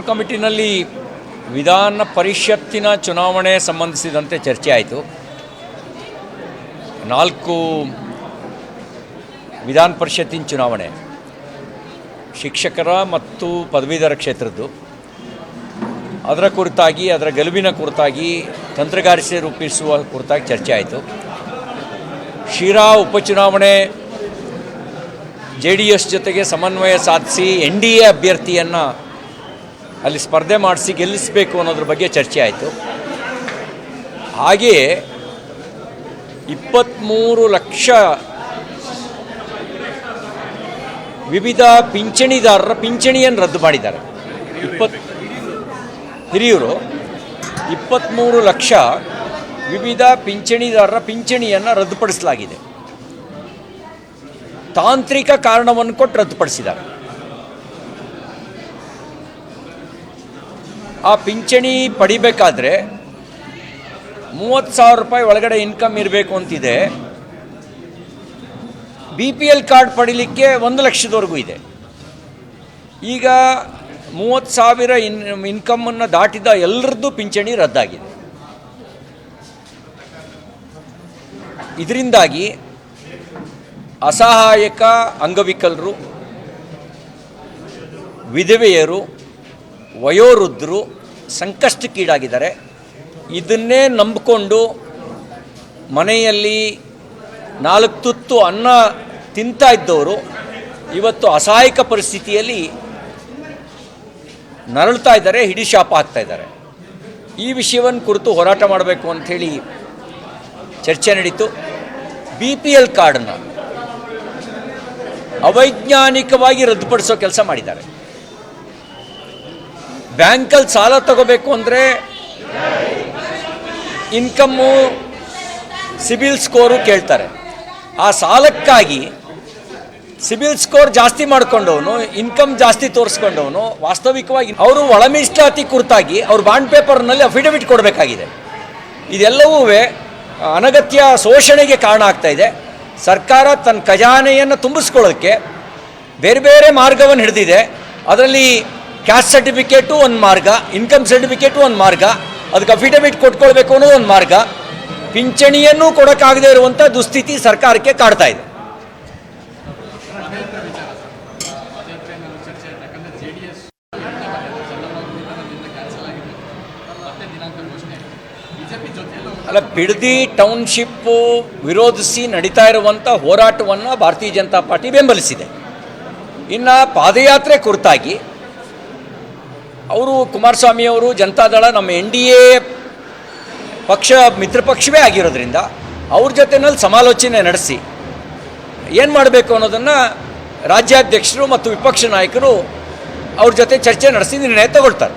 ಕಮಿಟಿನಲ್ಲಿ ವಿಧಾನ ಪರಿಷತ್ತಿನ ಚುನಾವಣೆ ಸಂಬಂಧಿಸಿದಂತೆ ಚರ್ಚೆ ಆಯಿತು. 4 ವಿಧಾನ ಪರಿಷತ್ತಿನ ಚುನಾವಣೆ, ಶಿಕ್ಷಕರ ಮತ್ತು ಪದವೀಧರ ಕ್ಷೇತ್ರದ್ದು. ಅದರ ಕುರಿತಾಗಿ, ಅದರ ಗೆಲುವಿನ ಕುರಿತಾಗಿ, ತಂತ್ರಗಾರಿಕೆ ರೂಪಿಸುವ ಕುರಿತಾಗಿ ಚರ್ಚೆ ಆಯಿತು. ಶಿರಾ ಉಪಚುನಾವಣೆ JDS ಜೊತೆಗೆ ಸಮನ್ವಯ ಸಾಧಿಸಿ NDA ಅಭ್ಯರ್ಥಿಯನ್ನು ಅಲ್ಲಿ ಸ್ಪರ್ಧೆ ಮಾಡಿಸಿ ಗೆಲ್ಲಿಸಬೇಕು ಅನ್ನೋದ್ರ ಬಗ್ಗೆ ಚರ್ಚೆ ಆಯಿತು. ಹಾಗೆಯೇ 23 ಲಕ್ಷ ವಿವಿಧ ಪಿಂಚಣಿದಾರರ ಪಿಂಚಣಿಯನ್ನು ರದ್ದು ಮಾಡಿದ್ದಾರೆ. ಹಿರಿಯೂರು 23 ಲಕ್ಷ ವಿವಿಧ ಪಿಂಚಣಿದಾರರ ಪಿಂಚಣಿಯನ್ನು ರದ್ದುಪಡಿಸಲಾಗಿದೆ. ತಾಂತ್ರಿಕ ಕಾರಣವನ್ನು ಕೊಟ್ಟು ರದ್ದುಪಡಿಸಿದ್ದಾರೆ. ಆ ಪಿಂಚಣಿ ಪಡಿಬೇಕಾದ್ರೆ 30,000 ರೂಪಾಯಿ ಒಳಗಡೆ ಇನ್ಕಮ್ ಇರಬೇಕು ಅಂತಿದೆ. BPL ಕಾರ್ಡ್ ಪಡಿಲಿಕ್ಕೆ 1 ಲಕ್ಷದವರೆಗೂ ಇದೆ. ಈಗ 30,000 ಇನ್ಕಮನ್ನು ದಾಟಿದ ಎಲ್ಲರದ್ದು ಪಿಂಚಣಿ ರದ್ದಾಗಿದೆ. ಇದರಿಂದಾಗಿ ಅಸಹಾಯಕ ಅಂಗವಿಕಲರು, ವಿಧವೆಯರು, ವಯೋವೃದ್ಧರು ಸಂಕಷ್ಟಕ್ಕೀಡಾಗಿದ್ದಾರೆ. ಇದನ್ನೇ ನಂಬಿಕೊಂಡು ಮನೆಯಲ್ಲಿ 4 ತುತ್ತು ಅನ್ನ ತಿಂತಾ ಇದ್ದವರು ಇವತ್ತು ಅಸಹಾಯಕ ಪರಿಸ್ಥಿತಿಯಲ್ಲಿ ನರಳ್ತಾ ಇದ್ದಾರೆ, ಹಿಡಿಶಾಪ ಆಗ್ತಾ ಇದ್ದಾರೆ. ಈ ವಿಷಯವನ್ನು ಕುರಿತು ಹೋರಾಟ ಮಾಡಬೇಕು ಅಂಥೇಳಿ ಚರ್ಚೆ ನಡೀತು. BPL ಕಾರ್ಡನ್ನು ಅವೈಜ್ಞಾನಿಕವಾಗಿ ರದ್ದುಪಡಿಸೋ ಕೆಲಸ ಮಾಡಿದ್ದಾರೆ. ಬ್ಯಾಂಕಲ್ಲಿ ಸಾಲ ತಗೋಬೇಕು ಅಂದರೆ ಇನ್ಕಮ್ಮು, ಸಿಬಿಲ್ ಸ್ಕೋರು ಕೇಳ್ತಾರೆ. ಆ ಸಾಲಕ್ಕಾಗಿ ಸಿಬಿಲ್ ಸ್ಕೋರ್ ಜಾಸ್ತಿ ಮಾಡ್ಕೊಂಡವನು, ಇನ್ಕಮ್ ಜಾಸ್ತಿ ತೋರಿಸ್ಕೊಂಡವನು ವಾಸ್ತವಿಕವಾಗಿ ಅವರು ಒಳ ಮೀಸಲಾತಿ ಕುರಿತಾಗಿ ಅವ್ರ ಬಾಂಡ್ ಪೇಪರ್ನಲ್ಲಿ ಅಫಿಡವಿಟ್ ಕೊಡಬೇಕಾಗಿದೆ. ಇದೆಲ್ಲವೂ ಅನಗತ್ಯ ಶೋಷಣೆಗೆ ಕಾರಣ ಆಗ್ತಾ ಇದೆ. ಸರ್ಕಾರ ತನ್ನ ಖಜಾನೆಯನ್ನು ತುಂಬಿಸ್ಕೊಳ್ಳೋಕ್ಕೆ ಬೇರೆ ಬೇರೆ ಮಾರ್ಗವನ್ನು ಹಿಡಿದಿದೆ. ಅದರಲ್ಲಿ ಕ್ಯಾಸ್ಟ್ ಸರ್ಟಿಫಿಕೇಟು ಒಂದು ಮಾರ್ಗ, ಇನ್ಕಮ್ ಸರ್ಟಿಫಿಕೇಟು ಒಂದು ಮಾರ್ಗ, ಅದಕ್ಕೆ ಅಫಿಡವಿಟ್ ಕೊಟ್ಕೊಳ್ಬೇಕು ಅನ್ನೋದು ಒಂದು ಮಾರ್ಗ. ಪಿಂಚಣಿಯನ್ನು ಕೊಡೋಕ್ಕಾಗದೇ ಇರುವಂಥ ದುಸ್ಥಿತಿ ಸರ್ಕಾರಕ್ಕೆ ಕಾಡ್ತಾ ಇದೆ. ಅಲ್ಲ, ಬಿಡದಿ ಟೌನ್ಶಿಪ್ಪು ವಿರೋಧಿಸಿ ನಡೀತಾ ಇರುವಂಥ ಹೋರಾಟವನ್ನು ಭಾರತೀಯ ಜನತಾ ಪಾರ್ಟಿ ಬೆಂಬಲಿಸಿದೆ. ಇನ್ನು ಪಾದಯಾತ್ರೆ ಕುರಿತಾಗಿ ಅವರು ಕುಮಾರಸ್ವಾಮಿಯವರು, ಜನತಾದಳ, ನಮ್ಮ NDA ಪಕ್ಷ ಮಿತ್ರ ಪಕ್ಷವೇ ಆಗಿರೋದ್ರಿಂದ ಅವ್ರ ಜೊತೆಯಲ್ಲಿ ಸಮಾಲೋಚನೆ ನಡೆಸಿ ಏನು ಮಾಡಬೇಕು ಅನ್ನೋದನ್ನು ರಾಜ್ಯಾಧ್ಯಕ್ಷರು ಮತ್ತು ವಿಪಕ್ಷ ನಾಯಕರು ಅವ್ರ ಜೊತೆ ಚರ್ಚೆ ನಡೆಸಿ ನಿರ್ಣಯ ತಗೊಳ್ತಾರೆ.